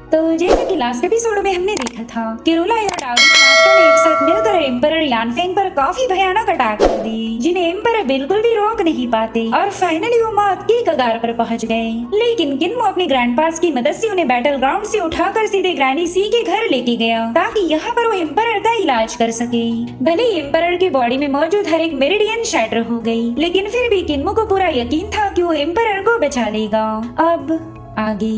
तो जैसे कि लास्ट एपिसोड में हमने देखा था कि रूला और डाउरी मास्टर ने एक साथ मिलकर एम्परर यानफेंग पर काफी भयानक अटैक कर दिए, जिन्हें एम्परर बिल्कुल भी रोक नहीं पाते और फाइनली वो मौत की कगार पर पहुंच गए। लेकिन किन्मो अपने ग्रैंडपास की मदद से उन्हें बैटल ग्राउंड से उठाकर सीधे ग्रैनी सी के घर लेके गया ताकि यहाँ पर वो एम्परर का इलाज कर सके। भले ही एम्परर की बॉडी में मौजूद हर एक मेरिडियन शैटर हो गई, लेकिन फिर भी किन्मो को पूरा यकीन था कि वो एम्परर को बचा लेगा। अब आगे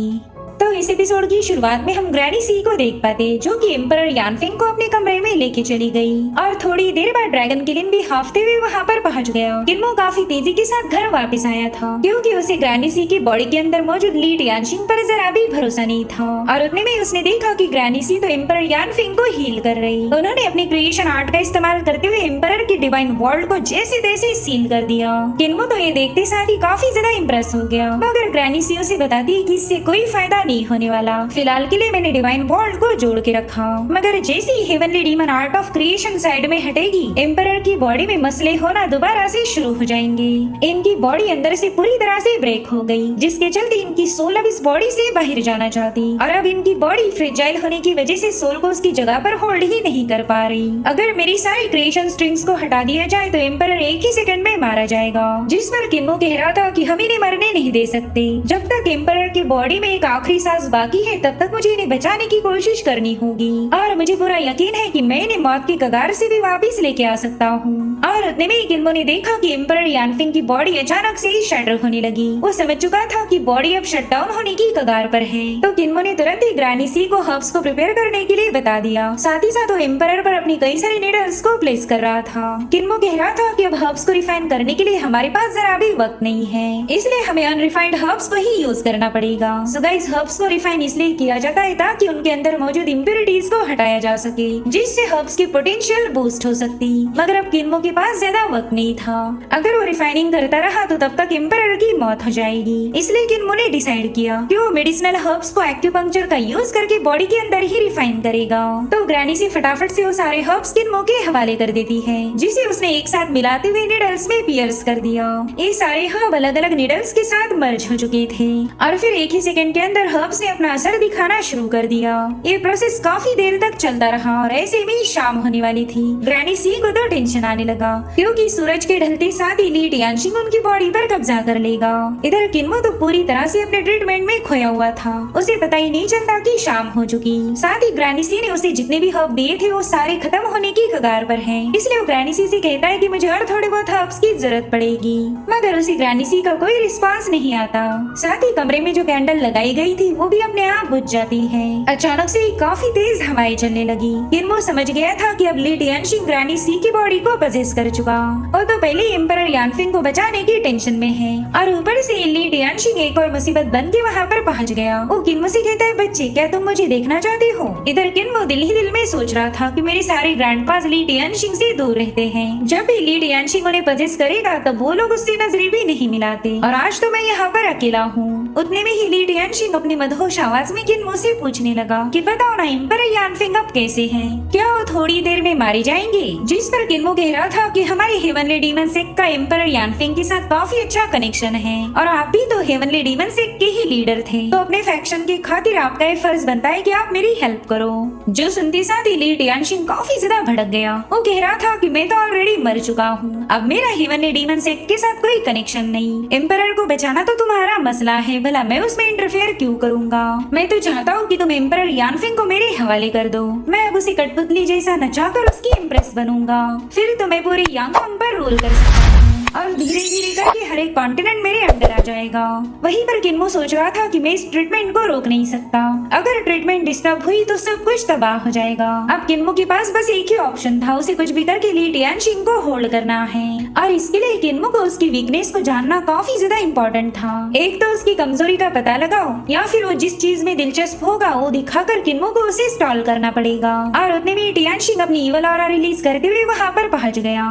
तो इस एपिसोड की शुरुआत में हम ग्रैनी सी को देख पाते जो कि एम्परर यानफेंग को अपने कमरे में लेके चली गई और थोड़ी देर बाद ड्रैगन किलिन भी हाफते हुए वहाँ पर पहुँच गया। किन्मो काफी तेजी के साथ घर वापस आया था क्योंकि उसे ग्रैनी सी की बॉडी के अंदर मौजूद ली टियानशिंग पर जरा भी भरोसा नहीं था और उतने में उसने देखा कि ग्रैनी सी तो एम्परर यानफेंग को हील कर रही। उन्होंने अपनी क्रिएशन आर्ट का इस्तेमाल करते हुए एम्परर की डिवाइन वर्ल्ड को जैसे तैसे सील कर दिया। किन्मो तो ये देखते साथ ही काफी ज्यादा इम्प्रेस हो गया, मगर ग्रैनी सी उसे बताती है कि इससे कोई फायदा नहीं होने वाला। फिलहाल के लिए मैंने डिवाइन वर्ल्ड को जोड़ के रखा, मगर जैसे ही heavenly demon art of creation side में हटेगी एम्परर की बॉडी में मसले होना दोबारा से शुरू हो जाएंगे। इनकी बॉडी अंदर से पूरी तरह से ब्रेक हो गई, जिसके चलते इनकी सोल अब इस बॉडी से बाहर जाना चाहती और अब इनकी बॉडी फ्रेजाइल होने की वजह से सोल को उसकी जगह पर होल्ड ही नहीं कर पा रही। अगर मेरी सारी क्रिएशन स्ट्रिंग्स को हटा दिया जाए तो एम्परर एक ही सेकंड में मारा जाएगा, जिस पर किन्मो कह रहा था कि हम इन्हें मरने नहीं दे सकते। जब तक एम्परर की बॉडी में एक आखिरी सांस बाकी है तब तक मुझे इन्हें बचाने की कोशिश करनी होगी और मुझे पूरा यकीन है कि मैं इन्हें मौत की कगार से भी वापस लेके आ सकता हूँ। और उतने में ही किन्मो ने देखा कि एम्परर यानफेंग की बॉडी अचानक से ही शटर होने लगी। वो समझ चुका था कि बॉडी अब शट डाउन होने की कगार पर है, तो किन्मो ने तुरंत ही ग्रैनी सी को हर्ब्स को प्रिपेयर करने के लिए बता दिया। साथ ही साथ वो एम्परर पर अपनी कई सारी नीडल्स को प्लेस कर रहा था। किन्मो कह रहा था कि अब हर्ब्स को रिफाइन करने के लिए हमारे पास जरा भी वक्त नहीं है, इसलिए हमें अनरिफाइंड हर्ब्स को ही यूज करना पड़ेगा। सो गाइस, हर्ब्स को रिफाइन इसलिए किया जाता है ताकि उनके अंदर मौजूद इम्प्योरिटीज को हटाया जा सके, जिससे हर्ब्स की पोटेंशियल बूस्ट हो सकती। मगर अब किन्मो के पास ज्यादा वक्त नहीं था। अगर वो रिफाइनिंग करता रहा तो तब तक एम्परर की मौत हो जाएगी, इसलिए किन्मो ने डिसाइड किया कि वो मेडिसिनल हर्ब्स को एक्यूपंक्चर का यूज करके बॉडी के अंदर ही रिफाइन करेगा। तो ग्रैनी सी फटाफट से वो सारे हर्ब्स किन्मो के हवाले कर देती है, जिसे उसने एक साथ मिलाते हुए निडल्स में पियर्स कर दिया। ये सारे हर्ब अलग अलग निडल्स के साथ मर्ज हो चुके थे और फिर एक ही सेकंड के अंदर हर्ब्स ने अपना असर दिखाना शुरू कर दिया। ये प्रोसेस काफी देर तक चलता रहा और ऐसे में शाम होने वाली थी। ग्रैनी सी को तो टेंशन आने लगा क्योंकि सूरज के ढलते साथ ही ली टियानशिंग उनकी बॉडी पर कब्जा कर लेगा। इधर किन्मो तो पूरी तरह से अपने ट्रीटमेंट में खोया हुआ था, उसे पता ही नहीं चलता कि शाम हो चुकी। साथ ही ग्रैनी सी ने उसे जितने भी हर्ब दिए थे वो सारे खत्म होने की कगार पर हैं, इसलिए वो ग्रैनी सी से कहता है कि मुझे और थोड़े बहुत हर्ब्स की जरूरत पड़ेगी, मगर उसे ग्रैनी सी का कोई रिस्पांस नहीं आता। साथ ही कमरे में जो कैंडल लगाई गई थी वो भी अपने आप बुझ जाती है। अचानक से काफी तेज हवाएं चलने लगी। किन्मो समझ गया था कि अब ली टियानशिंग ग्रैनी सी की बॉडी को पजेस कर चुका और तो पहले एम्परर यानफेंग को बचाने की टेंशन में है और ऊपर से ली टियानशिंग एक और मुसीबत बन के वहाँ पर पहुँच गया। वो किन्मो से कहता है, बच्चे क्या तुम मुझे देखना चाहते हो? इधर किन्मो दिल ही दिल में सोच रहा था कि मेरे सारे ग्रैंडपास ली टियानशिंग से दूर रहते हैं। जब भी ली टियानशिंग उन्हें पजेस करेगा तब वो लोग उससे नजरें भी नहीं मिलाते और आज तो मैं यहाँ पर अकेला हूँ। उतने में ही ली टियानशिंग अपनी मदहोश आवाज में किन्मो से पूछने लगा कि बताओ ना एम्परर यानफेंग अब कैसे हैं? क्या वो थोड़ी देर में मारे जाएंगे? जिस पर किन्मो कह रहा था कि हमारे हेवनली डीमन सेक्ट का एम्परर यानफेंग के साथ काफी अच्छा कनेक्शन है और आप भी तो हेवनली डीमन सेक्ट के ही लीडर थे, तो अपने फैक्शन की खातिर आपका ये फर्ज बनता है कि आप मेरी हेल्प करो। जो सुनते साथ ही ली टियानशिंग काफी ज्यादा भड़क गया। वो कह रहा था कि मैं तो ऑलरेडी मर चुका हूँ, अब मेरा हेवनली डीमन सेक्ट के साथ कोई कनेक्शन नहीं। एम्परर को बचाना तो तुम्हारा मसला है, भला मैं उसमें इंटरफेयर क्यों करूँगा? मैं तो चाहता हूँ कि तुम एम्परर यानफेंग को मेरे हवाले कर दो। मैं अब उसे कठपुतली जैसा नचाकर उसकी इम्प्रेस बनूंगा, फिर तो मैं पूरी यांगकोंग पर रूल कर सकता हूँ और धीरे धीरे करके हर एक कॉन्टिनेंट मेरे अंडर आ जाएगा। वहीं पर किन्मो सोच रहा था कि मैं इस ट्रीटमेंट को रोक नहीं सकता, अगर ट्रीटमेंट डिस्टर्ब हुई तो सब कुछ तबाह हो जाएगा। अब किन्मो के पास बस एक ही ऑप्शन था, उसे कुछ भी करके ली टियानशिंग को होल्ड करना है और इसके लिए किन्मो को उसकी वीकनेस को जानना काफी ज्यादा इम्पोर्टेंट था। एक तो उसकी कमजोरी का पता लगाओ या फिर वो जिस चीज में दिलचस्प होगा वो दिखाकर किन्मो को उसे स्टॉल करना पड़ेगा। और उतने में टियानशिंग अपनी ईवल ऑरा रिलीज करते हुए वहाँ पर पहुँच गया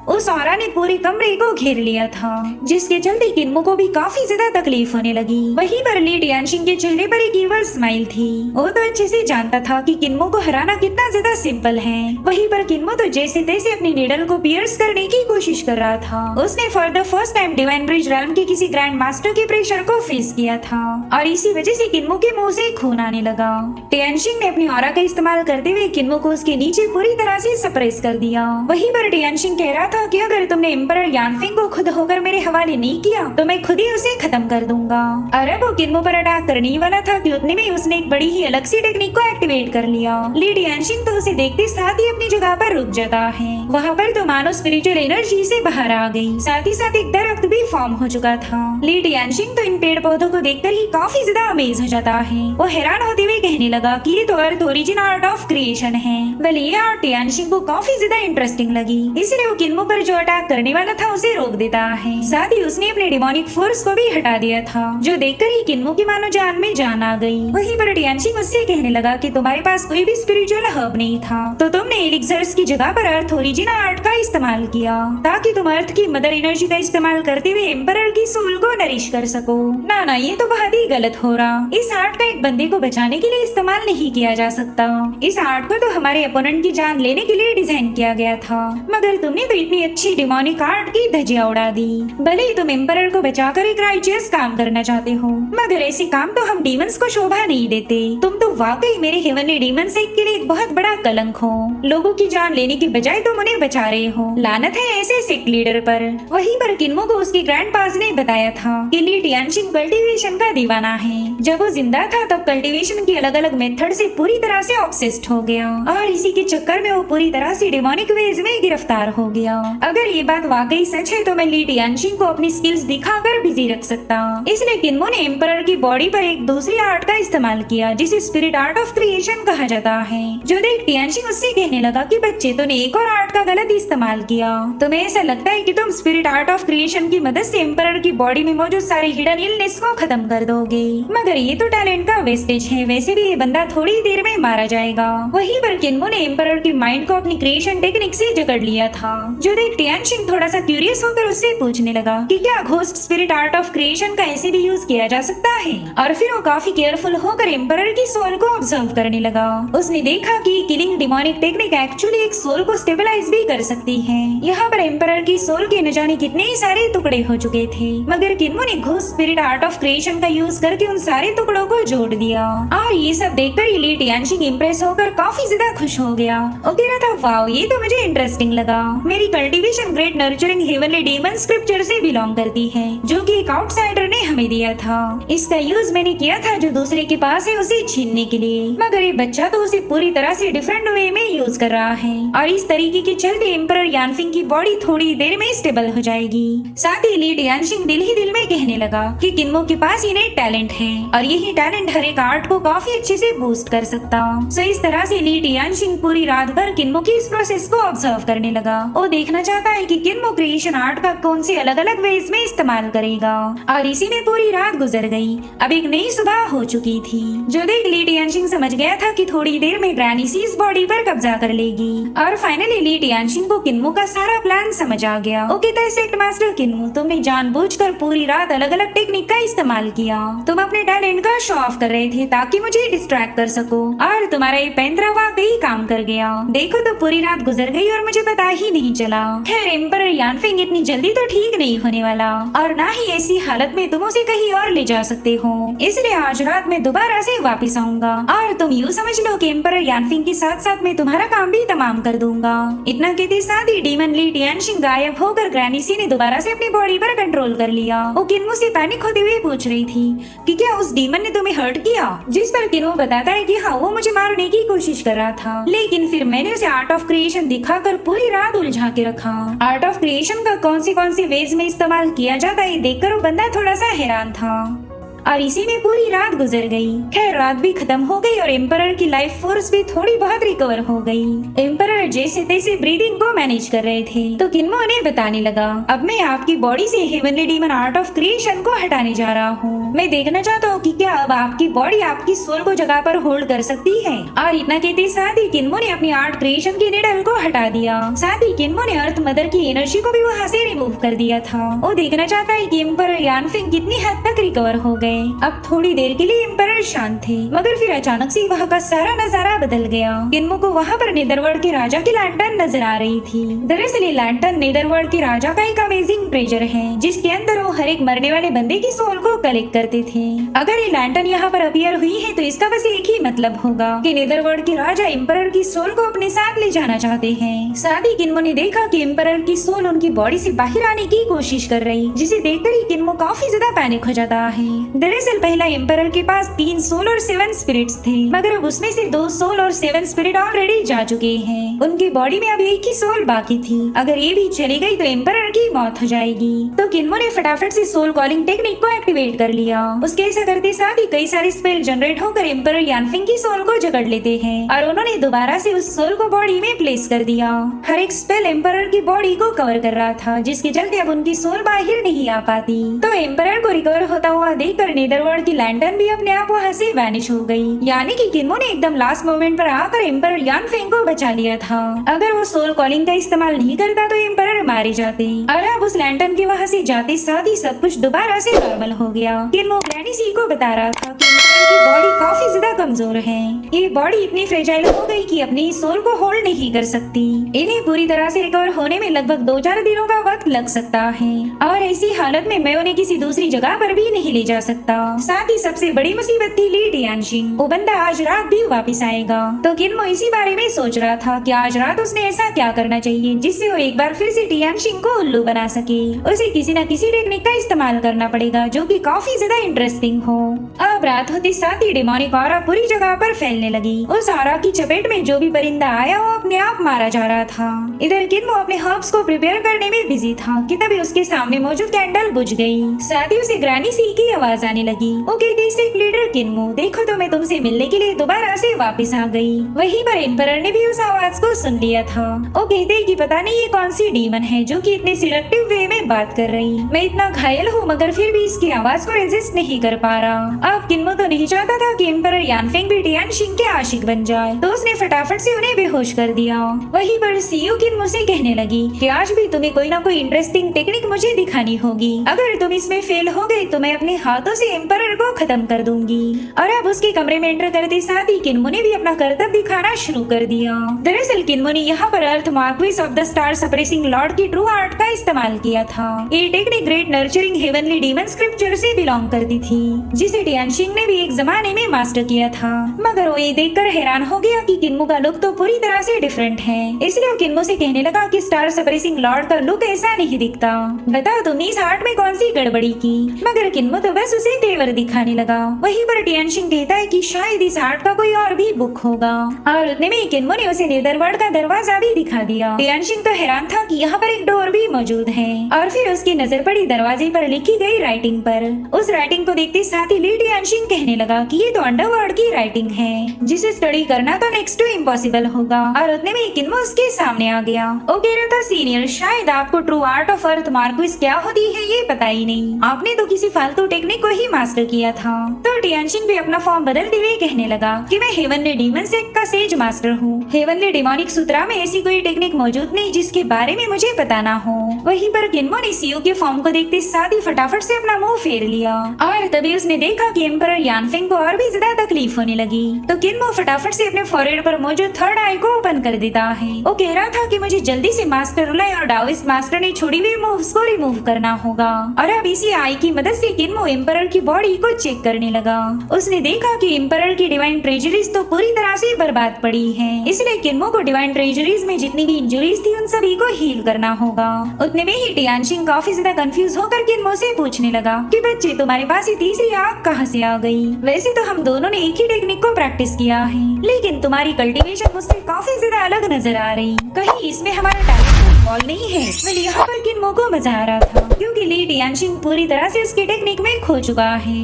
उस ऑरा ने पूरे कमरे को घेर लिया था, जिसके चलते किन्मो को भी काफी ज्यादा तकलीफ होने लगी। वहीं पर ली टियानशिंग के चेहरे पर एक ईवल स्माइल थी। वो तो अच्छे से जानता था कि किन्मो को हराना कितना ज्यादा सिंपल है। वहीं पर किन्मो तो जैसे तैसे अपनी नीडल को पियर्स करने की कोशिश कर रहा था। उसने for the first time divine bridge realm के किसी ग्रैंड मास्टर के प्रेशर को फेस किया था और इसी वजह से किन्मो के मुंह से खून आने लगा। टियानशिंग ने अपनी ऑरा का इस्तेमाल करते हुए किन्मो को उसके नीचे पूरी तरह से सप्रेस कर दिया। वहीं पर टियानशिंग कह रहा था कि अगर तुमने एम्परर यानफिंग को खुद होकर मेरे हवाले नहीं किया तो मैं खुद ही उसे खत्म कर दूंगा। और अब वो किन्मो पर अटैक करने ही वाला था कि उतने में उसने एक बड़ी ही अलग सी टेक्निक को एक्टिवेट कर लिया। ली टियानशिंग तो उसे देखते साथ ही अपनी जगह पर रुक जाता है। वहाँ पर तो मानो स्पिरिचुअल एनर्जी से बाहर आ गई। साथ ही साथ एक दरख्त भी फॉर्म हो चुका था। ली टियानशिंग तो इन पेड़ पौधों को देखकर ही काफी ज्यादा अमेज हो जाता है। वो हैरान होते हुए कहने लगा कि ये तो अर्थ ओरिजिन आर्ट ऑफ क्रिएशन है। वेल ये आर्ट टियानशिंग को काफी ज्यादा इंटरेस्टिंग लगी, इसलिए वो किन्मो पर जो अटैक करने वाला था उसे रोक देता है। साथ ही उसने अपने डिमोनिक फोर्स को भी हटा दिया था, जो देखकर ही किन्मो की मानो जान में जान आ गई। वहीं पर टियानशिंग उससे कहने लगा कि तुम्हारे पास कोई भी स्पिरिचुअल हर्ब नहीं था, तो तुमने एलिक्सर्स की जगह पर अर्थ ओरिजिन आर्ट का इस्तेमाल किया ताकि तुम अर्थ की मदर एनर्जी का इस्तेमाल करते हुए एम्परर की सोल को नरिश कर सको। ना ये तो बहुत ही गलत हो रहा। इस आर्ट का एक बंदे को बचाने के लिए इस्तेमाल नहीं किया जा सकता। इस आर्ट को तो हमारे अपोनेंट की जान लेने के लिए डिजाइन किया गया था, मगर तुमने तो इतनी अच्छी डिमोनिक आर्ट की धज्जियां उड़ा दी। भले ही तुम एम्परर को बचाकर एक राइचियस काम करना चाहते हो, मगर ऐसे काम तो हम डीमंस को शोभा नहीं देते। तुम तो वाकई मेरे हेवनली डीमन सेट के लिए एक बहुत बड़ा कलंक हो। लोगों की जान लेने की बजाय तुम उन्हें बचा रहे हो। लानत है ऐसे सिक लीडर पर। वहीं पर किन्मो को उसके ग्रैंड पास ने बताया था कि ली टियानशिंग कल्टीवेशन का दीवाना है। जब वो जिंदा था तब कल्टीवेशन की अलग अलग मेथड से पूरी तरह से ऑब्सेस्ड हो गया और इसी के चक्कर में वो पूरी तरह से डिमोनिक वेज में गिरफ्तार हो गया। अगर ये बात वाकई सच है तो मैं ली टियानशिंग को अपनी स्किल्स दिखाकर बिजी रख सकता। इसलिए किन्मो ने एम्परर की बॉडी पर एक दूसरी आर्ट का इस्तेमाल किया जिसे स्पिरिट आर्ट ऑफ क्रिएशन कहा जाता है। जो देख टियानशिंग उससे कहने लगा कि बच्चे तूने एक और आर्ट का गलत इस्तेमाल किया। तुम्हें ऐसा लगता है कि तुम स्पिरिट आर्ट ऑफ क्रिएशन की मदद से एम्परर की बॉडी में मौजूद सारे हिडन इलनेस को खत्म कर दोगे, मगर ये तो टैलेंट का वेस्टेज है। वैसे भी ये बंदा थोड़ी देर में मारा जाएगा। वहीं पर किन्मो ने एम्परर की माइंड को अपनी क्रिएशन टेक्निक से जकड़ लिया था। जो देख टियानशिंग थोड़ा सा क्यूरियस होकर उससे पूछने लगा कि क्या ghost spirit art of creation का ऐसे भी यूज किया जा सकता है। और फिर वो काफी केयरफुल होकर एम्परर की सोल को ऑब्जर्व करने लगा। उसने देखा कि किलिंग डिमोनिक टेक्निक एक्चुअली एक सोल को स्टेबलाइज भी कर सकती है। यहाँ पर एम्परर की सोल के न जाने कितने ही सारे टुकड़े हो चुके थे, मगर किन्मो ने ghost spirit art of creation का यूज करके उन सारे टुकड़ों को जोड़ दिया। और ये सब देखकर ली टियानशिंग इम्प्रेस होकर काफी ज्यादा खुश हो गया। वो कह रहा था वाओ ये तो मुझे इंटरेस्टिंग लगा। मेरी cultivation great nurturing heavenly demon scripture से बिलोंग करती है, जो कि एक आउटसाइडर ने हमें दिया था। इसका यूज मैंने किया था जो दूसरे के पास है उसे छीनने के लिए, मगर ये बच्चा तो उसे पूरी तरह से डिफरेंट वे में यूज कर रहा है और इस तरीके के चलते एम्परर यानफिंग की बॉडी थोड़ी देर में स्टेबल हो जाएगी। साथ ही ली टियानशिंग दिल ही दिल में कहने लगा कि किन्मो के पास इन्हें टैलेंट है और यही टैलेंट हर एक आर्ट को काफी अच्छे से बूस्ट कर सकता। सो इस तरह से ली टियानशिंग पूरी रात भर किन्मो की इस प्रोसेस को ऑब्जर्व करने लगा। वो देखना चाहता है कि किन्मो क्रिएशन आर्ट का कौन से अलग अलग वेज में इस्तेमाल करेगा। और इसी में पूरी रात गुजर गई। अब एक नई सुबह हो चुकी थी। जो देख ली टियानशिंग समझ गया था कि थोड़ी देर में ग्रैनी सी इस बॉडी पर कब्जा कर लेगी। और फाइनली ली टियानशिंग को किन्मो का सारा प्लान समझ आ गया। ओके तो सेक्ट मास्टर किन्मो, तुमने जानबूझकर पूरी रात अलग अलग टेक्निक का इस्तेमाल किया। तुम अपने टैलेंट का शो ऑफ कर रहे थे ताकि मुझे डिस्ट्रैक्ट कर सको, और तुम्हारा ये पैंतरा वाकई काम कर गया। देखो तो पूरी रात गुजर गई और मुझे पता ही नहीं चला। खैर एम्परर यानफिंग इतनी जल्दी तो ठीक नहीं होने वाला, और ना ही ऐसी हालत में तुम उसे कहीं और ले जा सकते हो। इसलिए आज रात में दोबारा से वापस आऊंगा और तुम यूँ समझ लो कि एम्परर यानफिंग के साथ साथ मैं तुम्हारा काम भी तमाम कर दूंगा। इतना कहते साथ ही डीमन ली टियानशिंग गायब होकर ग्रैनी सी ने दोबारा से अपनी बॉडी पर कंट्रोल कर लिया। वो किन्मो से पैनिक होते हुए पूछ रही थी कि क्या उस डीमन ने तुम्हें हर्ट किया, जिस पर किन्मो बताता है कि हाँ वो मुझे मारने की कोशिश कर रहा था, लेकिन फिर मैंने उसे आर्ट ऑफ क्रिएशन दिखाकर पूरी रात उलझा के रखा। आर्ट ऑफ क्रिएशन का कौन सी वेज में इस्तेमाल किया जाता है देखकर वो बंदा थोड़ा सा हैरान था। और इसी में पूरी रात गुजर गई। खैर रात भी खत्म हो गई और एम्परर की लाइफ फोर्स भी थोड़ी बहुत रिकवर हो गई। एम्परर जैसे तैसे ब्रीदिंग को मैनेज कर रहे थे तो किन्मो उन्हें बताने लगा, अब मैं आपकी बॉडी से heavenly demon art of creation को हटाने जा रहा हूँ। मैं देखना चाहता हूँ कि क्या अब आपकी बॉडी आपकी सोल को जगह पर होल्ड कर सकती है। और इतना कहते साथ ही किन्मो ने अपनी आर्ट क्रिएशन की निडल को हटा दिया। साथ ही किन्मो ने अर्थ मदर की एनर्जी को भी वहाँ से रिमूव कर दिया था। वो देखना चाहता है कि एम्परर यानफेंग कितनी हद तक रिकवर हो गए। अब थोड़ी देर के लिए एम्परर शांत थे, मगर फिर अचानक से वहाँ का सारा नजारा बदल गया। किन्मो को वहाँ पर नेदरवर्ल्ड के राजा की लैंटर्न नजर आ रही थी। दरअसल ये लैंटर्न नेदरवर्ल्ड के राजा का एक अमेजिंग ट्रेजर है, जिसके अंदर वो हर एक मरने वाले बंदे की सोल को कलेक्ट करते थे। अगर ये लैंटर्न यहाँ पर अपीयर हुई है तो इसका बस एक ही मतलब होगा कि नेदरवर्ल्ड के राजा एम्परर की सोल को अपने साथ ले जाना चाहते हैं। साथ ही किन्मो ने देखा कि एम्परर की सोल उनकी बॉडी से बाहर आने की कोशिश कर रही, जिसे देखकर ही किन्मो काफी ज्यादा पैनिक हो जाता है। दरअसल पहला एम्परर के पास 3 सोल और 7 स्पिरिट्स थे, मगर अब उसमें से 2 सोल और 7 स्पिरिट ऑलरेडी जा चुके हैं। उनकी बॉडी में अब एक ही सोल बाकी थी। अगर ये भी चली गई तो एम्परर की मौत हो जाएगी। तो किन्मो ने फटाफट से सोल कॉलिंग टेक्निक को एक्टिवेट कर लिया। उसके ऐसा करते साथ ही कई सारे स्पेल जनरेट होकर एम्परर यानफेंग की सोल को जकड़ लेते हैं और उन्होंने दोबारा से उस सोल को बॉडी में प्लेस कर दिया। हर एक स्पेल एम्परर की बॉडी को कवर कर रहा था, जिसके चलते अब उनकी सोल बाहर नहीं आ पाती। तो एम्परर को रिकवर होता हुआ देखकर नेदरवर्ल्ड की लैंटर्न भी अपने आप वहाँ से वैनिश हो गई। यानी कि किन्मो ने एकदम लास्ट मोमेंट पर आकर एम्परर यानफेंग को बचा लिया था। अगर वो सोल कॉलिंग का इस्तेमाल नहीं करता तो एम्परर मारे जाते। और अब उस लैंटर्न के वहाँ से जाते साथ ही सब कुछ दोबारा से नॉर्मल हो गया। किन्मो ग्लैडिसी को बता रहा था कि एम्परर की बॉडी काफी ज्यादा कमजोर है। ये बॉडी इतनी फ्रेजाइल हो गई कि अपनी सोल को होल्ड नहीं कर सकती। इन्हें पूरी तरह से रिकवर होने में लगभग 2-4 दिनों का वक्त लग सकता है और ऐसी हालत में मैं उन्हें किसी दूसरी जगह पर भी नहीं ले जा सकता। साथ ही सबसे बड़ी मुसीबत थी ली टियानशिन। वो बंदा आज रात भी वापस आएगा। तो किन्मो इसी बारे में सोच रहा था कि आज रात उसने ऐसा क्या करना चाहिए जिससे वो एक बार फिर से टियानशिन को उल्लू बना सके। उसे किसी न किसी टेक्निक का इस्तेमाल करना पड़ेगा जो कि काफी ज्यादा इंटरेस्टिंग हो। अब रात होते साथ ही डेमोनिक ऑरा पूरी जगह पर फैलने लगी। उस ऑरा की चपेट में जो भी परिंदा आया वो अपने आप मारा जा रहा था। इधर किन्मो अपने हर्ब्स को प्रिपेयर करने में बिजी था कि तभी उसके सामने मौजूद कैंडल बुझ गई। साथ ही उसे ग्रानी सी की आवाज आने लगी। वो कहती लीडर किन्मो, देखो तो मैं तुमसे मिलने के लिए दोबारा से वापस आ गई। वहीं पर एम्परर ने भी उस आवाज को सुन लिया था। वो कहते कि पता नहीं ये कौन सी डीमन है जो कि इतने सिलेक्टिव वे में बात कर रही। मैं इतना घायल हूँ मगर फिर भी इसकी आवाज को रेजिस्ट नहीं कर पा रहा। अब किन्मो तो नहीं चाहता था कि एम्परर यानफेंग भी टियानशिन के आशिक बन जाए, तो उसने फटाफट से उन्हें बेहोश कर दिया। वहीं पर सीयू किन्मो से कहने लगी कि आज भी तुम्हें कोई ना कोई इंटरेस्टिंग टेक्निक मुझे दिखानी होगी। अगर तुम इसमें फेल हो गए तो मैं अपने हाथों से एम्परर को खत्म कर दूंगी। और अब उसके कमरे में एंटर करते साथ ही किन्मो ने भी अपना करतब दिखाना शुरू कर दिया। दरअसल किन्मो ने यहाँ पर earth marquis of the star suppressing lord की ट्रू आर्ट का इस्तेमाल किया था। ये technique great nurturing heavenly demon scripture से बिलोंग करती थी, जिसे टियानशिन ने भी एक जमाने में मास्टर किया था। मगर वो ये देखकर हैरान हो गया कि किन्मो का लुक तो पूरी तरह से डिफरेंट है। इसलिए वो किन्मो से कहने लगा कि स्टार सप्रेसिंग लॉर्ड का लुक ऐसा नहीं दिखता। बताओ तुमने इस आर्ट में कौन सी गड़बड़ी की। मगर किन्मो तो बस उसे तेवर दिखाने लगा। वहीं पर टियानशिन कहता है कि शायद इस आर्ट का कोई और भी बुक होगा और उतने में किन्मो ने उसे नेदरवर्ल्ड का दरवाजा भी दिखा दिया। टियानशिन तो हैरान था कि यहाँ पर एक डोर भी मौजूद है और फिर उसकी नजर पड़ी दरवाजे पर लिखी गई राइटिंग पर। उस राइटिंग को देखते साथ ही ली टियानशिन कहने लगा कि ये तो अंडरवर्ल्ड की राइटिंग है, जिसे स्टडी करना तो नेक्स्ट टू इम्पॉसिबल होगा। और उतने में किन्मो उसके सामने आ गया। वो कह रहा था सीनियर, शायद आपको true art of earth marquis क्या होती है ये पता ही नहीं। आपने तो किसी फालतू टेक्निक को ही मास्टर किया था। तो टियानशिन भी अपना फॉर्म बदलते हुए कहने लगा कि मैं हेवनली डीमन सेक्ट का सेज मास्टर हूँ। हेवनली डिमोनिक सूत्रा में ऐसी कोई टेक्निक मौजूद नहीं जिसके बारे में मुझे पता ना हो। वहीं पर किन्मो ने सीयू के फॉर्म को देखते साथ ही फटाफट से अपना मुंह फेर लिया और तभी उसने देखा कि एम्परर यानफेंग को और भी ज्यादा तकलीफ होने लगी। तो किन्मो फटाफट से अपने फॉरहेड पर मौजूद थर्ड आई को ओपन कर देता है। वो कह रहा था कि मुझे जल्दी से मास्टर रुलाई और डाओइस्ट मास्टर ने छोड़ी हुई मूव्स को रिमूव करना होगा। और अब इसी आई की मदद से किन्मो एम्परर की बॉडी को चेक करने लगा। उसने देखा कि एम्परर की डिवाइन ट्रेजरीज तो पूरी तरह से बर्बाद पड़ी है, इसलिए किन्मो को डिवाइन ट्रेजरीज में जितनी भी इंजरीज थी उन सभी को हील करना होगा। उतने में ही टियानशिन काफी ज्यादा कंफ्यूज होकर किन्मो से पूछने लगा कि बच्चे तुम्हारे पास ये तीसरी आग कहाँ से आ गई। वैसे तो हम दोनों ने एक ही टेक्निक को प्रैक्टिस किया है, लेकिन तुम्हारी कल्टीवेशन मुझसे काफी ज्यादा अलग नजर आ रही। कहीं इसमें हमारा टैलेंट इन्वॉल्व नहीं है। मैं यहाँ पर किन्मो को मजा आ रहा था क्योंकि ली टियानशिन पूरी तरह से उसकी टेक्निक में खो चुका है।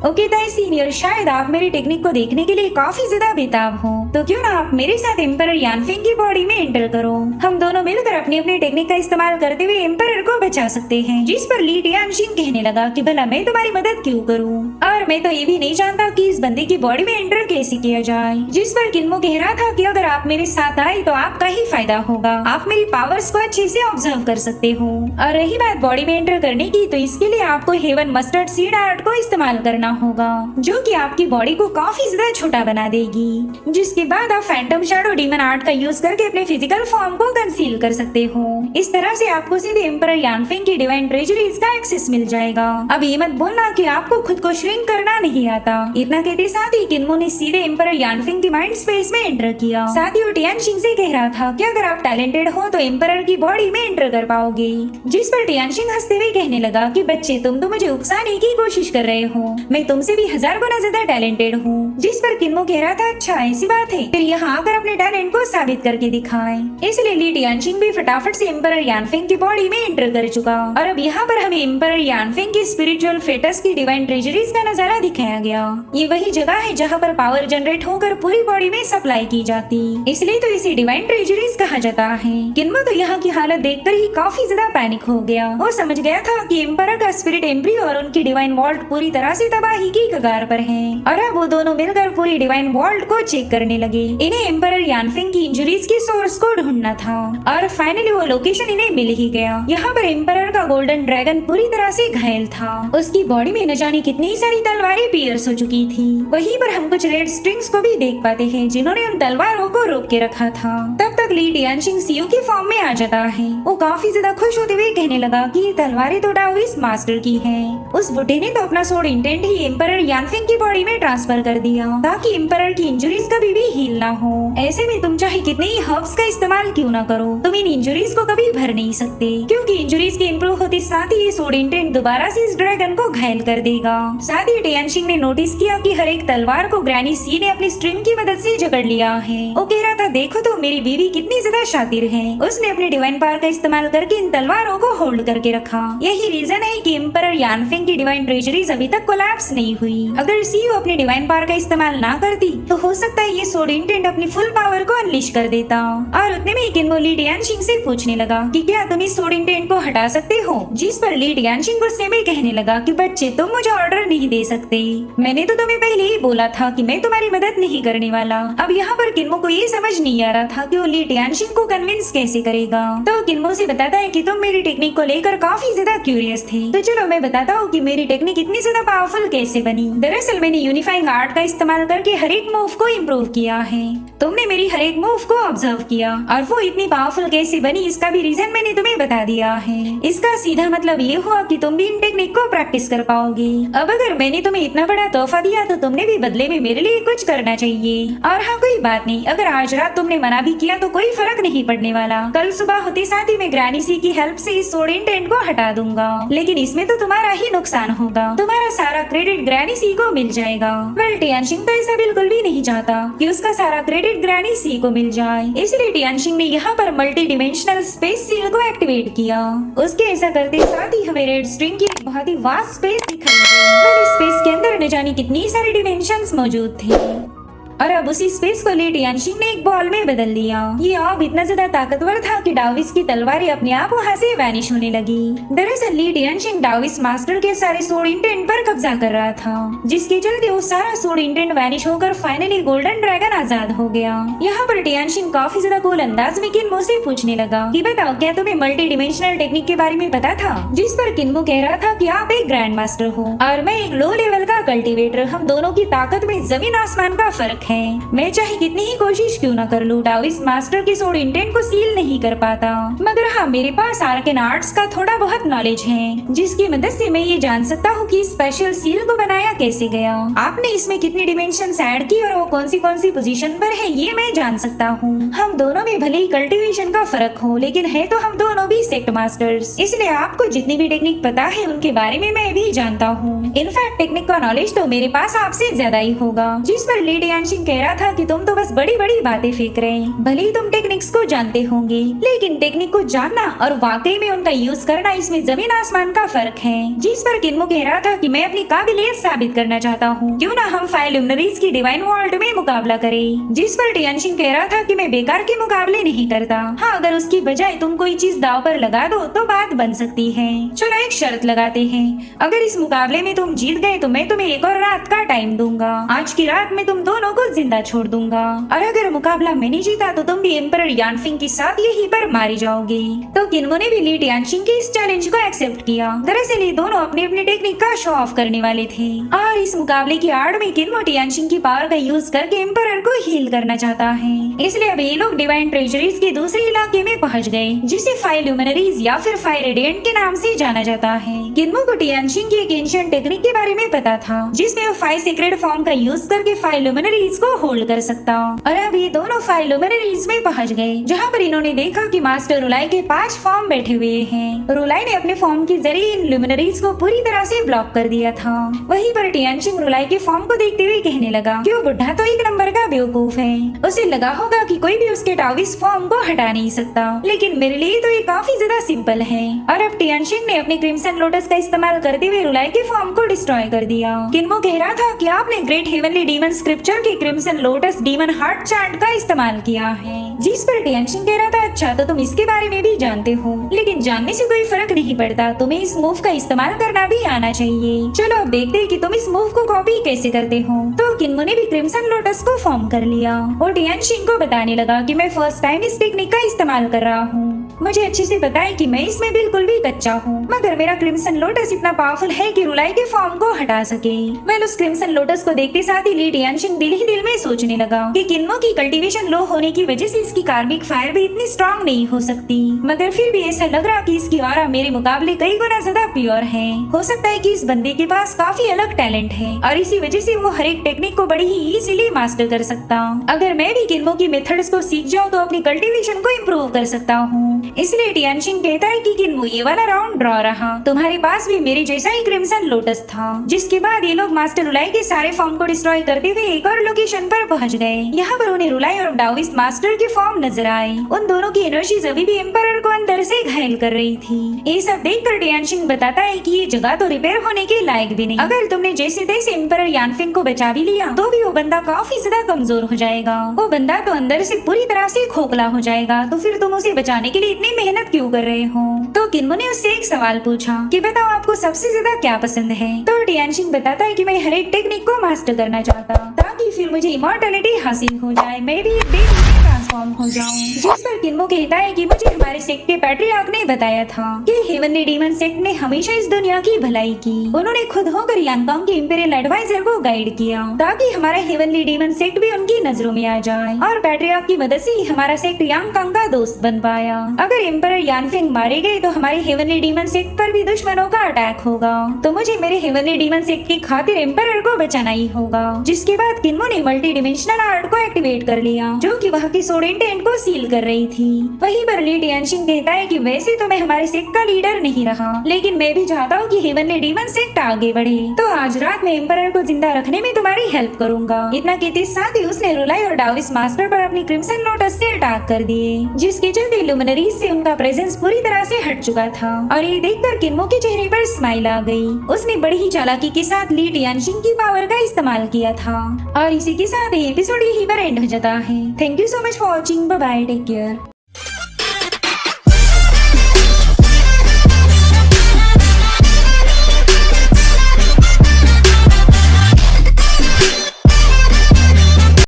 ओके ताई सीनियर, शायद आप मेरी टेक्निक को देखने के लिए काफी ज्यादा बेताब हो, तो क्यों ना आप मेरे साथ एम्परर यानफेंग की बॉडी में एंटर करो। हम दोनों मिलकर अपनी अपनी टेक्निक का इस्तेमाल करते हुए एम्परर को बचा सकते हैं। जिस पर ली टियानशिंग कहने लगा कि भला मैं तुम्हारी मदद क्यों करूं, और मैं तो ये भी नहीं जानता कि इस बंदे की बॉडी में एंटर कैसे किया जाए। जिस पर किन्मो कह रहा था कि अगर आप मेरे साथ आए तो आपका ही फायदा होगा, आप मेरी पावर्स को अच्छे से ऑब्जर्व कर सकते हो। और रही बात बॉडी में एंटर करने की, तो इसके लिए आपको हेवन मस्टर्ड सीड आर्ट को इस्तेमाल करना होगा, जो कि आपकी बॉडी को काफी ज्यादा छोटा बना देगी। जिसके बाद आप फैंटम शैडो डीमन आर्ट का यूज करके अपने फिजिकल फॉर्म को कंसील कर सकते हो। इस तरह से आपको सीधे एम्परर यानफेंग की डिवाइन ट्रेजरीज का एक्सेस मिल जाएगा। अब ये मत बोलना कि आपको खुद को श्रिंक करना नहीं आता। इतना कहते साथ ही किन्मो ने सीधे एम्परर यानफेंग की माइंड स्पेस में एंटर किया। साथ ही वो टियानशिंग से कह रहा था कि अगर आप टैलेंटेड हो तो एम्परर की बॉडी में एंटर कर पाओगे। जिस पर टियानशिंग हंसते हुए कहने लगा कि बच्चे, तुम तो मुझे उकसाने की कोशिश कर रहे हो, मैं तुमसे भी 1000 गुना ज्यादा टैलेंटेड हूँ। जिस पर किन्मो कह रहा था, अच्छा ऐसी बात है, फिर यहाँ आकर अपने टैलेंट को साबित करके दिखाएं। इसलिए ली टियानशिंग भी फटाफट से एम्परर यानफेंग की बॉडी में एंटर कर चुका। और अब यहाँ पर हमें एम्परर यानफेंग की स्पिरिचुअल फेटस की डिवाइन ट्रेजरीज का नजारा दिखाया गया। ये वही जगह है जहाँ पर पावर जनरेट होकर पूरी बॉडी में सप्लाई की जाती, इसलिए तो इसे डिवाइन ट्रेजरीज कहा जाता है। किन्मो तो यहाँ की हालत देखकर ही काफी ज्यादा पैनिक हो गया। वो समझ गया था कि एम्परर का स्पिरिट एम्ब्री और उनकी डिवाइन वॉल्ट पूरी तरह से तबाही की कगार पर है। और अब वो दोनों मिलकर पूरी डिवाइन वॉल्ट को चेक करने लगे। इन्हें एम्परर यानफेंग की इंजरीज के सोर्स को ढूंढना था, और फाइनली वो लोकेशन इन्हें मिल ही गया। यहाँ पर एम्परर का गोल्डन ड्रैगन पूरी तरह से घायल था। उसकी बॉडी में न जाने कितनी सारी तलवारें पियर्स हो चुकी थी। वहीं पर हम कुछ रेड स्ट्रिंग्स को भी देख पाते हैं जिन्होंने उन तलवारों को रोक के रखा था। तब तक ली टियानशिंग सीयू की फॉर्म में आ जाता है। वो काफी ज्यादा खुश होते हुए कहने लगा कि ये तलवारें तो डाओइस्ट मास्टर की हैं। उस बुढ़े ने तो अपना सोड इंटेंट ही एम्परर यानफेंग की बॉडी में ट्रांसफर कर दिया ताकि एम्परर की इंजरीज कभी भी हील ना हो। ऐसे में तुम चाहे कितने ही हर्ब्स का इस्तेमाल क्यों ना करो, तुम इन इंजरीज को कभी भर नहीं सकते, क्योंकि इंजरीज के इम्प्रूव होते साथ ही ये सोड इंटेंट दोबारा से इस ड्रैगन को घायल कर देगा। साथ ही टियानशिंग ने नोटिस किया कि हर एक तलवार को ग्रैनी सी ने अपनी स्ट्रिंग की मदद से जकड़ लिया है। वो कह रहा था, देखो तो मेरी बीवी कितनी ज्यादा शातिर है, उसने अपने डिवाइन पावर का इस्तेमाल करके इन तलवारों को होल्ड करके रखा। यही रीजन है कि एम्परर यानफेंग की डिवाइन ट्रेजरीज अभी तक कोलैप्स नहीं हुई। अगर सीयू अपने डिवाइन पावर का इस्तेमाल ना करती तो हो सकता है ये सोड इंटेंट अपनी फुल पावर को अनलिश कर देता। और उतने में किन्मो ली टियानशिंग से पूछने लगा कि क्या तुम इस सोड इंटेंट को हटा सकते हो। जिस पर ली टियानशिंग गुस्से में कहने लगा कि बच्चे, तुम मुझे ऑर्डर नहीं दे सकते, मैंने तो तुम्हें पहले ही बोला था कि मैं तुम्हारी मदद नहीं करने वाला। अब यहाँ पर किन्मो को ये समझ नहीं आ रहा था कि वो ली टियानशिंग को कन्विंस कैसे करेगा। तो किन्मो से बताता है कि तुम मेरी टेक्निक को लेकर काफी ज्यादा क्यूरियस थे, तो चलो मैं बताता हूँ कि मेरी टेक्निक इतनी ज्यादा पावरफुल कैसे बनी। दरअसल मैंने यूनिफाइंग आर्ट का इस्तेमाल करके हर एक मूव को इम्प्रूव किया है। तुमने मेरी हर एक मूव को ऑब्जर्व किया, और वो इतनी पावरफुल कैसे बनी इसका भी रीजन मैंने तुम्हें बता दिया है। इसका सीधा मतलब ये हुआ कि तुम भी इन टेक्निक को प्रैक्टिस कर पाओगे। अब अगर मैंने तुम्हें इतना बड़ा तोहफा दिया तो तुमने भी बदले में मेरे लिए कुछ करना चाहिए। और हाँ, कोई बात नहीं, अगर आज रात तुमने मना भी किया तो कोई फर्क नहीं पड़ने वाला। कल सुबह होते साथ ही मैं ग्रैनी सी की हेल्प से इस सोड इंटेंट को हटा दूंगा, लेकिन इसमें तो तुम्हारा ही नुकसान होगा, तुम्हारा सारा क्रेडिट ग्रैनी सी को मिल जाएगा। वेल, टियानशिंग तो ऐसा बिल्कुल भी नहीं चाहता कि उसका सारा क्रेडिट ग्रैनी सी को मिल जाए, इसलिए टियानशिंग ने यहाँ पर मल्टी डिमेंशनल स्पेस सील को एक्टिवेट किया। उसके ऐसा करते साथ ही हमें रेड स्ट्रिंग की एक बहुत ही वास्ट स्पेस दिखाई दी। इस स्पेस के अंदर न जाने कितनी सारी डिमेंशंस मौजूद थे, और अब उसी स्पेस को ली टियानशिंग ने एक बॉल में बदल दिया। ये ऑब इतना ज्यादा ताकतवर था कि डाविस की तलवारें अपने आप वहाँ से वैनिश होने लगी। दरअसल ली टियानशिंग डाविस मास्टर के सारे सोड इंटेंट पर कब्जा कर रहा था, जिसके चलते वो सारा सोड इंटेंट वैनिश होकर फाइनली गोल्डन ड्रैगन आजाद हो गया। यहाँ पर टियानशिंग काफी ज्यादा कूल अंदाज में किन्मो से पूछने लगा कि बताओ, क्या तुम्हें मल्टी डिमेंशनल टेक्निक के बारे में पता था। जिस पर किन्मो कह रहा था कि आप एक ग्रैंड मास्टर हो और मैं एक लो लेवल का कल्टिवेटर, हम दोनों की ताकत में जमीन आसमान का फर्क है। मैं चाहे कितनी ही कोशिश क्यों न कर लूं, डाविस मास्टर की सोड इंटेंट को सील नहीं कर पाता, मगर हाँ, मेरे पास आर्कन आर्ट्स का थोड़ा बहुत नॉलेज है, जिसकी मदद से मैं ये जान सकता हूँ कि स्पेशल सील को बनाया कैसे गया, आपने इसमें कितनी डिमेंशंस ऐड की और वो कौन सी पोजीशन पर है, ये मैं जान सकता हूँ। हम दोनों में भले ही कल्टीवेशन का फर्क हो, लेकिन है तो हम दोनों भी सेक्ट मास्टर्स, इसलिए आपको जितनी भी टेक्निक पता है उनके बारे में मैं भी जानता हूँ। इनफैक्ट टेक्निक का नॉलेज तो मेरे पास आपसे ज्यादा ही होगा। जिस पर ली टियानशिंग टियानशिंग कह रहा था कि तुम तो बस बड़ी बड़ी बातें फेंक रहे हैं, भले ही तुम टेक्निक्स को जानते होंगे, लेकिन टेक्निक को जानना और वाकई में उनका यूज करना, इसमें जमीन आसमान का फर्क है। जिस पर किन्मो कह रहा था कि मैं अपनी काबिलियत साबित करना चाहता हूँ, क्यों ना हम 5 लुमिनरीज की डिवाइन वर्ल्ड में मुकाबला करें। जिस पर टियानशिंग कह रहा था कि मैं बेकार के मुकाबले नहीं करता, हाँ अगर उसकी बजाय तुम कोई चीज दाव पर लगा दो तो बात बन सकती है। चलो एक शर्त लगाते हैं, अगर इस मुकाबले में तुम जीत गए तो मैं तुम्हें एक और रात का टाइम दूंगा। आज की रात में तुम दोनों को जिंदा छोड़ दूंगा, और अगर मुकाबला मैंने जीता तो तुम भी एम्परर यानफिंग के साथ यहीं पर मारे जाओगे। तो किन्मो ने भी ली टियानशिंग के इस चैलेंज को एक्सेप्ट किया। दरअसल ये दोनों अपनी अपनी टेक्निक का शो ऑफ करने वाले थे, और इस मुकाबले की आड़ में किन्मो टियानशिंग की पावर का यूज करके एम्परर को हील करना चाहता है। इसलिए अब ये लोग डिवाइन ट्रेजरीज के दूसरे इलाके में पहुंच गए, जिसे 5 लुमिनरीज या फिर 5 रेडिएंट के नाम से जाना जाता है। किन्मो को टियानशिंग की एक एंशिएंट टेक्निक के बारे में पता था, जिसमें वो 5 सीक्रेट फॉर्म का यूज करके 5 लुमिनरीज को होल्ड कर सकता। और अब ये दोनों 5 लुमिनरीज में पहुंच गए, जहां पर इन्होंने देखा कि मास्टर रुलाई के 5 फॉर्म बैठे हुए हैं। रुलाई ने अपने फॉर्म के जरिए इन लुमिनरीज को पूरी तरह से ब्लॉक कर दिया था। वहीं पर टियानशिंग रुलाई के फॉर्म को देखते हुए कहने लगा कि वो बुढ़ा तो एक नंबर का बेवकूफ है, उसे लगा होगा कि कोई भी उसके टाविस फॉर्म को हटा नहीं सकता, लेकिन मेरे लिए तो ये काफी ज्यादा सिंपल है। और अब टियानशिंग ने अपने क्रिम्सन लोटस का इस्तेमाल करते हुए रुलाई के फॉर्म को डिस्ट्रॉय कर दिया। किन्मो कह रहा था कि आपने ग्रेट हेवनली डीमन स्क्रिप्चर के crimson lotus demon heart chart का इस्तेमाल किया है। जिस पर टियानशिंग कह रहा था अच्छा तो तुम इसके बारे में भी जानते हो, लेकिन जानने से कोई फर्क नहीं पड़ता, तुम्हें इस मूव का इस्तेमाल करना भी आना चाहिए। चलो अब देखते हैं कि तुम इस मूव को कॉपी कैसे करते हो। तो किन्मो ने भी क्रिम्सन लोटस को फॉर्म कर लिया और टियानशिंग को बताने लगा कि मैं फर्स्ट टाइम इस टेक्निक का इस्तेमाल कर रहा हूँ। मुझे अच्छे से पता है कि मैं इसमें बिल्कुल भी कच्चा हूँ, मगर मेरा क्रिम्सन लोटस इतना पावरफुल है कि रुलाई के फॉर्म को हटा सके। वेल उस क्रिम्सन लोटस को देखते साथ ही ली टियानशिंग दिल ही दिल में सोचने लगा कि किन्मो की कल्टीवेशन लो होने की वजह से इसकी कार्मिक फायर भी इतनी स्ट्रॉन्ग नहीं हो सकती, मगर फिर भी ऐसा लग रहा कि इसकी ऑरा मेरे मुकाबले कई गुना ज्यादा प्योर है। हो सकता है कि इस बंदे के पास काफी अलग टैलेंट है और इसी वजह से वो हर एक टेक्निक को बड़ी ही इजीली मास्टर कर सकता। अगर मैं भी किन्मो की मेथड्स को सीख जाऊँ तो अपनी कल्टीवेशन को इम्प्रूव कर सकता हूँ। इसलिए टियानशिंग कहता है कि किन्मो ये वाला राउंड ड्रॉ रहा, तुम्हारे पास भी मेरे जैसा ही क्रिम्सन लोटस था। जिसके बाद ये लोग मास्टर रुलाई के सारे फॉर्म को डिस्ट्रॉय करते हुए एक और लोकेशन पर पहुंच गए। यहाँ पर उन्हें रुलाई और डाविस मास्टर के फॉर्म नजर आए। उन दोनों की एनर्जी अभी भी एम्परर को अंदर से घायल कर रही थी। ये सब देखकर टियानशिंग बताता है कि ये जगह तो रिपेयर होने के लायक भी नहीं। अगर तुमने जैसे तैसे एम्परर यानफिंग को बचा भी लिया तो भी वो बंदा काफी ज्यादा कमजोर हो जाएगा। वो बंदा तो अंदर से पूरी तरह से खोखला हो जाएगा, तो फिर तुम उसे बचाने के लिए इतनी मेहनत क्यों कर रहे हो। तो किन्मो ने उससे एक सवाल पूछा कि बताओ आपको सबसे ज्यादा क्या पसंद है। तो टियानशिंग बताता है कि मैं हर एक टेक्निक को मास्टर करना चाहता ताकि फिर मुझे इमॉर्टलिटी हासिल हो जाए, मैं भी एक डेविल में ट्रांसफॉर्म हो जाऊं। जिस पर किन्मो कहता है कि मुझे हमारे सेक्ट के पैट्रियार्क ने बताया था कि हेवनली डीमन सेक्ट ने हमेशा इस दुनिया की भलाई की। उन्होंने खुद होकर यांगकांग के इंपीरियल एडवाइजर को गाइड किया ताकि हमारा हेवनली डीमन सेक्ट भी उनकी नजरों में आ जाए, और पैट्रियार्क की मदद से ही हमारा सेक्ट यांगकांग का दोस्त बन पाया। अगर एम्परर यानफिंग मारे गए तो हमारे हेवनली डीमन सेक्ट पर भी दुश्मनों का अटैक होगा, तो मुझे मेरे हेवनली डीमन सेक्ट की खातिर एम्परर को बचाना ही होगा। जिसके बाद किन्मो ने मल्टी डिमेंशनल आर्ट को एक्टिवेट कर लिया, जो कि वहाँ की सोड इंटेंट को सील कर रही थी। वहीं पर ली टियानशिंग कहता है कि वैसे तो मैं हमारे सेक्ट का लीडर नहीं रहा, लेकिन मैं भी चाहता हूँ कि हेवनली डीमन सेक्ट आगे बढ़े, तो आज रात में एम्परर को जिंदा रखने में तुम्हारी हेल्प करूंगा। इतना कहते साथ ही उसने रुलाई और डाविस मास्टर पर अपनी क्रिम्सन लोटस से अटैक कर दिए, जिसके चलते लुमिनरीज से उनका प्रेजेंस पूरी तरह से हट चुका था। और ये देखकर किन्मो के चेहरे पर स्माइल आ गई। उसने बड़ी ही चालाकी के साथ ली टियानशिंग की पावर का इस्तेमाल किया था। और इसी के साथ ये एपिसोड यहीं पर एंड हो जाता है। Thank you so much for watching. Bye bye, take care.